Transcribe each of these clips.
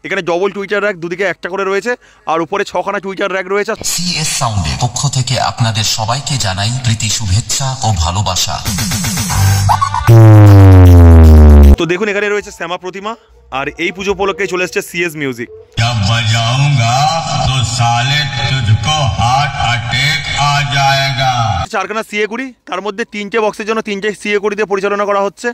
এখানে double Twitter rack, দুদিকে একটা করে রয়েছে, আর উপরে 6খানা টুইটার র্যাক রয়েছে। সিএস সাউন্ডের পক্ষ থেকে আপনাদের সবাইকে জানাই প্রীতি শুভেচ্ছা ও ভালোবাসা। তো দেখুন এখানে রয়েছে শ্যামা প্রতিমা, আর এই পুজো উপলক্ষে চলে এসছে সিএস মিউজিক। চারখানা সিএ কুড়ি, তার মধ্যে 3টে বক্সের জন্য 3টে সিএ কুড়ি দিয়ে পরিচালনা করা হচ্ছে।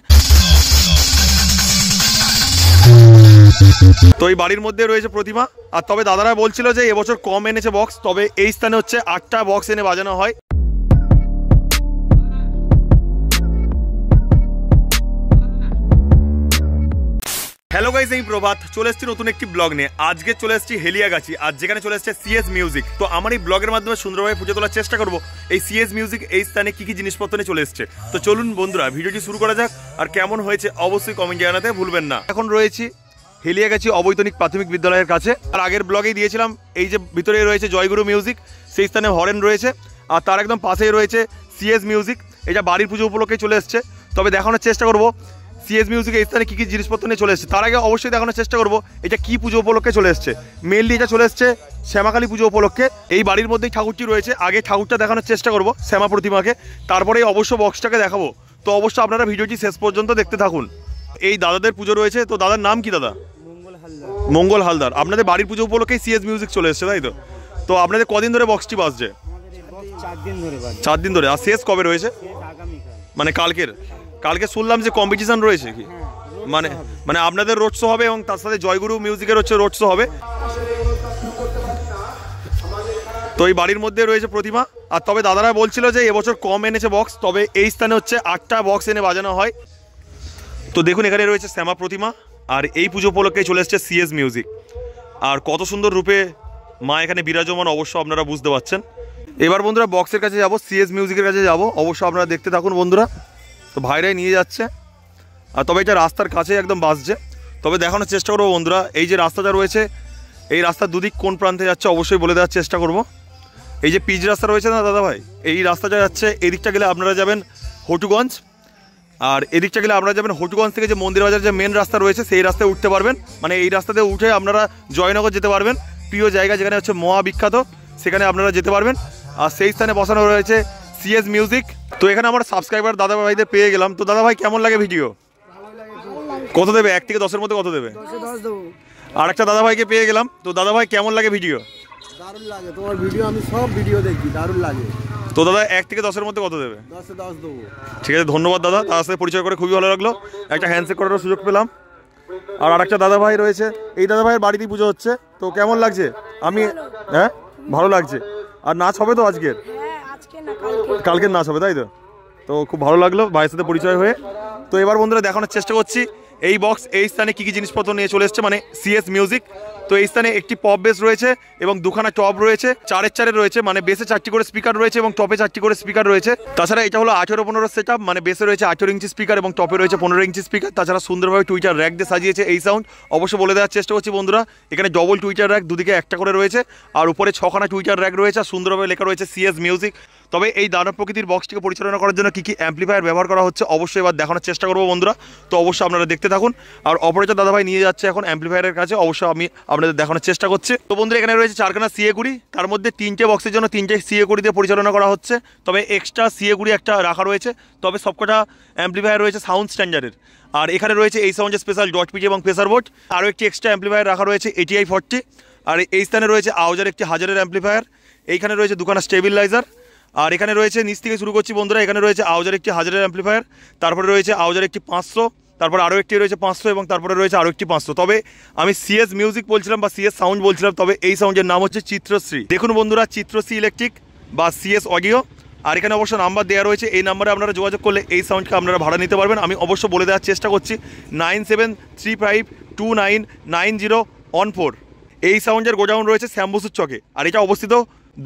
তো এই বাড়ির মধ্যে রয়েছে প্রতিমা। আর তবে দাদারা বলছিল যে এবছর কম এনেছে বক্স, তবে এই স্থানে হচ্ছে 8টা বক্স এনে বাজানো হয়। হ্যালো গাইস, এই প্রভাত চলে এসেছি নতুন একটি ব্লগ নিয়ে। আজকে চলে এসেছি হেলিয়াগাছি, আর যেখানে চলে এসেছে সিএস মিউজিক। তো আমার এই ব্লগের মাধ্যমে সুন্দরভাবে পুজো তোলার চেষ্টা করবো এই সিএস মিউজিক এই স্থানে কি কি জিনিসপত্র নিয়ে চলে এসেছে। তো চলুন বন্ধুরা ভিডিওটি শুরু করা যাক, আর কেমন হয়েছে অবশ্যই কমেন্ট জানাতে ভুলবেন না। এখন রয়েছি হেলিয়াগাছি অবৈতনিক প্রাথমিক বিদ্যালয়ের কাছে। আর আগের ব্লগেই দিয়েছিলাম এই যে ভিতরে রয়েছে জয়গুরু মিউজিক, সেই স্থানে হরেন রয়েছে, আর তার একদম পাশেই রয়েছে সিএস মিউজিক। এটা বাড়ির পুজো উপলক্ষে চলে এসছে। তবে দেখানোর চেষ্টা করবো সিএস মিউজিক এই স্থানে কী কী জিনিসপত্র নিয়ে চলে এসছে। তার আগে অবশ্যই দেখানোর চেষ্টা করবো এটা কী পুজো উপলক্ষে চলে এসছে। মেনলি এটা চলে এসছে শ্যামাকালী পুজো উপলক্ষে। এই বাড়ির মধ্যেই ঠাকুরটি রয়েছে। আগে ঠাকুরটা দেখানোর চেষ্টা করবো শ্যামা প্রতিমাকে, তারপরেই অবশ্য বক্সটাকে দেখাবো। তো অবশ্য আপনারা ভিডিওটি শেষ পর্যন্ত দেখতে থাকুন। এই দাদাদের পুজো রয়েছে। তো দাদার নাম কি দাদা? মঙ্গল হালদার। আপনাদের বাড়ির পুজো উপলক্ষেই সিএস মিউজিক চলে এসছে, তাই তো? তো আপনাদের কদিন ধরে বক্সটি বাজছে? 4 দিন ধরে। আর শেষ কবে রয়েছে? মানে কালকে শুনলাম যে কম্পিটিশন রয়েছে কি, মানে আপনাদের রোড শো হবে এবং তার সাথে জয়গুরু মিউজিকের হচ্ছে রোড শো হবে। তো এই বাড়ির মধ্যে রয়েছে প্রতিমা। আর তবে দাদারা বলছিল যে এবছর কম এনেছে বক্স, তবে এই স্থানে হচ্ছে 8টা বক্স এনে বাজানো হয়। তো দেখুন এখানে রয়েছে শ্যামা প্রতিমা, আর এই পুজো উপলক্ষে চলে এসছে সিএস মিউজিক। আর কত সুন্দর রূপে মা এখানে বিরাজমান অবশ্য আপনারা বুঝতে পারছেন। এবার বন্ধুরা বক্সের কাছে যাব, সিএস মিউজিকের কাছে যাব। অবশ্য আপনারা দেখতে থাকুন বন্ধুরা। তো ভাইরাই নিয়ে যাচ্ছে, আর তবে এটা রাস্তার কাছে একদম বাসছে। তবে দেখানোর চেষ্টা করবো বন্ধুরা এই যে রাস্তাটা রয়েছে, এই রাস্তার দুদিক কোন প্রান্তে যাচ্ছে অবশ্যই বলে দেওয়ার চেষ্টা করব। এই যে পিচ রাস্তা রয়েছে না দাদা ভাই, এই রাস্তাটা যাচ্ছে, এদিকটা গেলে আপনারা যাবেন হটুগঞ্জ, আর এদিকটা গেলে আপনারা যাবেন হটুগঞ্জ থেকে যে মন্দির বাজার যে মেন রাস্তা রয়েছে সেই রাস্তায় উঠতে পারবেন। মানে এই রাস্তাতে উঠে আপনারা জয়নগর যেতে পারবেন, প্রিয় জায়গা যেখানে হচ্ছে মহা বিখ্যাত, সেখানে আপনারা যেতে পারবেন। আর সেই স্থানে বসানো রয়েছে সিএস মিউজিক। তো এখানে আমার সাবস্ক্রাইবার দাদা ভাইদের পেয়ে গেলাম। তো দাদা ভাই কেমন লাগে ভিডিও? কত দেবে? 1 থেকে 10-এর মধ্যে কত দেবে? আর একটা দাদা ভাইকে পেয়ে গেলাম। তো দাদা ভাই কেমন লাগে ভিডিও? দারুণ লাগে তোমার ভিডিও, আমি সব ভিডিও দেখি, দারুণ লাগে। তো দাদা 1 থেকে 10-এর মধ্যে কত দেবে? 10-এ 10 দেবো। ঠিক আছে, ধন্যবাদ দাদা, তার সাথে পরিচয় করে খুবই ভালো লাগলো। একটা হ্যান্ডশেক করারও সুযোগ পেলাম। আর আরেকটা দাদা ভাই রয়েছে, এই দাদা ভাইয়ের বাড়িতেই পুজো হচ্ছে। তো কেমন লাগছে? আমি হ্যাঁ ভালো লাগছে। আর নাচ হবে তো আজকের? কালকের নাচ হবে, তাই তো? তো খুব ভালো লাগলো ভাইয়ের সাথে পরিচয় হয়ে। তো এবার বন্ধুরা দেখানোর চেষ্টা করছি এই বক্স এই স্থানে কী কী জিনিসপত্র নিয়ে চলে এসছে, মানে সিএস মিউজিক। তো এই স্থানে একটি পপ বেস রয়েছে এবং 2খানা টপ রয়েছে, 4-4 রয়েছে, মানে বেসে 4টি করে স্পিকার রয়েছে এবং টপে 4টি করে স্পিকার রয়েছে। তাছাড়া এটা হলো 18-15 সেট আপ, মানে বেসে রয়েছে 18 ইঞ্চি স্পিকার এবং টপে রয়েছে 15 ইঞ্চি স্পিকার। তাছাড়া সুন্দরভাবে টুইটার র্যাক দিয়ে সাজিয়েছে এই সাউন্ড। অবশ্য বলে দেওয়ার চেষ্টা করছি বন্ধুরা, এখানে ডবল টুইটার র্যাক, দুদিকে একটা করে রয়েছে, আর উপরে 6খানা টুইটার র্যাক রয়েছে, আর সুন্দরভাবে লেখা রয়েছে সিএস মিউজিক। তবে এই দানব প্রকৃতির বক্সটিকে পরিচালনা করার জন্য কী কী অ্যাম্প্লিফায়ার ব্যবহার করা হচ্ছে অবশ্যই এবার দেখানোর চেষ্টা করবো বন্ধুরা। তো অবশ্যই আপনারা দেখতে থাকুন। আর অপারেটর দাদাভাই নিয়ে যাচ্ছে এখন অ্যাম্প্লিফায়ারের কাছে, অবশ্যই আমি আপনাদের দেখানোর চেষ্টা করছি। তো বন্ধুরা এখানে রয়েছে 4খানা সিএ কুড়ি, তার মধ্যে 3টে বক্সের জন্য 3টে সিএ কুড়ি দিয়ে পরিচালনা করা হচ্ছে। তবে এক্সট্রা সিএ কুড়ি একটা রাখা রয়েছে। তবে সবকটা অ্যাম্প্লিফায়ার রয়েছে সাউন্ড স্ট্যান্ডার্ডের। আর এখানে রয়েছে এই সাউন্ডের স্পেশাল ডট পিটি এবং প্রেসার বোর্ড। আরও একটি এক্সট্রা অ্যাম্প্লিফায়ার রাখা রয়েছে ATI 40। আর এই স্থানে রয়েছে আউজার একটি 1000-এর অ্যাম্প্লিফায়ার। এইখানে রয়েছে 2খানা স্টেবিলাইজার। আর এখানে রয়েছে নিচ থেকে শুরু করছি বন্ধুরা, এখানে রয়েছে আউজার একটি 1000-এর অ্যাম্প্লিফায়ার, তারপরে রয়েছে আউজার একটি 500, তারপর আরও একটি রয়েছে 500 এবং তারপরে রয়েছে আরও একটি 500। তবে আমি সিএস মিউজিক বলছিলাম বা সিএস সাউন্ড বলছিলাম, তবে এই সাউন্ডের নাম হচ্ছে চিত্রশ্রী। দেখুন বন্ধুরা, চিত্রশ্রী ইলেকট্রিক বা সিএস অডিও। আর এখানে অবশ্য নাম্বার দেওয়া রয়েছে, এই নাম্বারে আপনারা যোগাযোগ করলে এই সাউন্ডকে আপনারা ভাড়া নিতে পারবেন। আমি অবশ্য বলে দেওয়ার চেষ্টা করছি 9735299014। এই সাউন্ডের গোডাউন রয়েছে শ্যামবসুর চকে, আর এটা অবস্থিত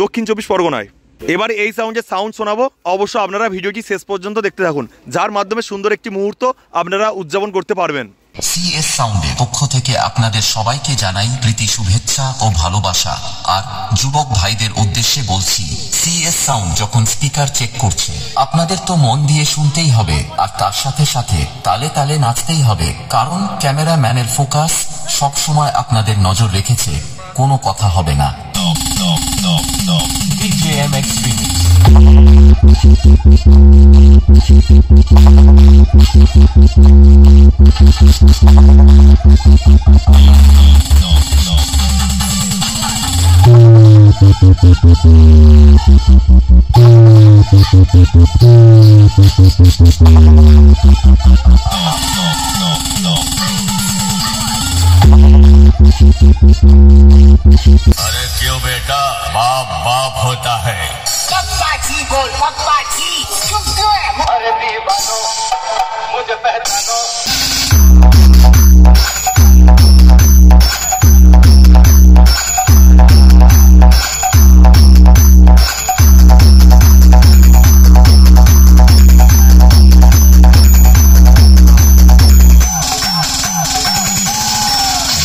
দক্ষিণ 24 পরগনায়। এবার এই সাউন্ডের সাউন্ড শোনাবো, অবশ্য আপনারা ভিডিওটি শেষ পর্যন্ত দেখতে থাকুন, যার মাধ্যমে সুন্দর একটি মুহূর্ত আপনারা উদযাপন করতে পারবেন। সিএস সাউন্ডের পক্ষ থেকে আপনাদের সবাইকে জানাই প্রীতি শুভেচ্ছা ও ভালোবাসা। আর যুবক ভাইদের উদ্দেশ্যে বলছি, সিএস সাউন্ড যখন স্পিকার চেক করছে আপনাদের তো মন দিয়ে শুনতেই হবে, আর তার সাথে সাথে তালে তালে নাচতেই হবে, কারণ ক্যামেরাম্যানের ফোকাস সব সময় আপনাদের নজর রেখেছে, কোনো কথা হবে না। DJMX Remix। अरे क्यों बेटा, बाप बाप होता है। पप्पा जी बोल, पप्पा जी चुप कर। अरे दीवानो मुझे पहचानो।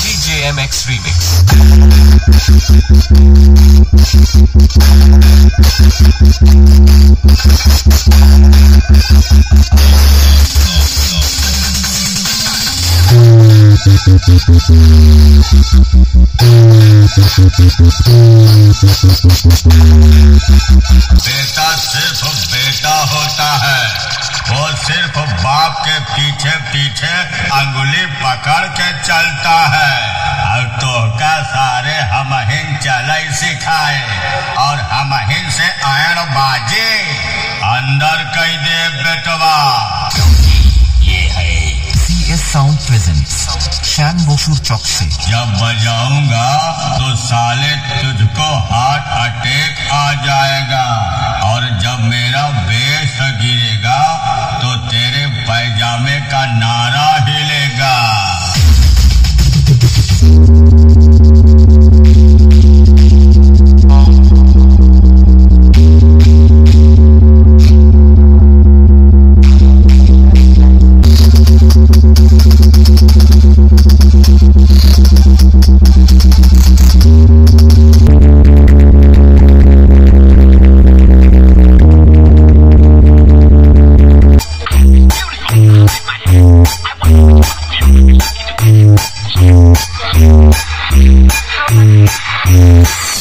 DJMX Remix। बेटा सिर्फ बेटा होता है, वो सिर्फ बाप के पीछे पीछे अंगुली पकड़ के चलता है। और तो का सारे हम हिन चलाई सिखाए और हम हिन से आयन बाजे अंदर कई दे बेटवा। ये है सीएस साउंड प्रेजेंट्स श्याम बसुर चौक से। जब बजाऊंगा तो साले तुझको हार्ट अटैक आ जाएगा, और जब मेरा बेस गिरेगा तो तेरे पैजामे का नारा हिलेगा।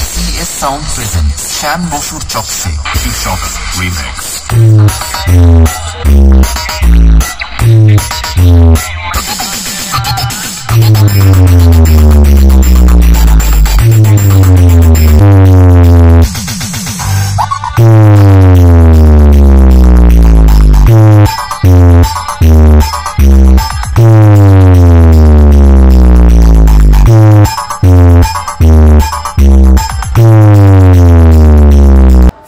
सीएस साउंड प्रेजेंट्स श्याम बसुर चौक से शीर्षक रीमिक्स।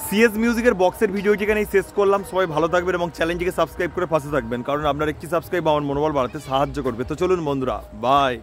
সিএস মিউজিকের বক্সের ভিডিওটি এখানেই শেষ করলাম। সবাই ভালো থাকবেন এবং চ্যানেলটিকে সাবস্ক্রাইব করে পাশে থাকবেন, কারণ আপনার একটি সাবস্ক্রাইব আমার মনোবল বাড়াতে সাহায্য করবে। তো চলুন বন্ধুরা, বাই।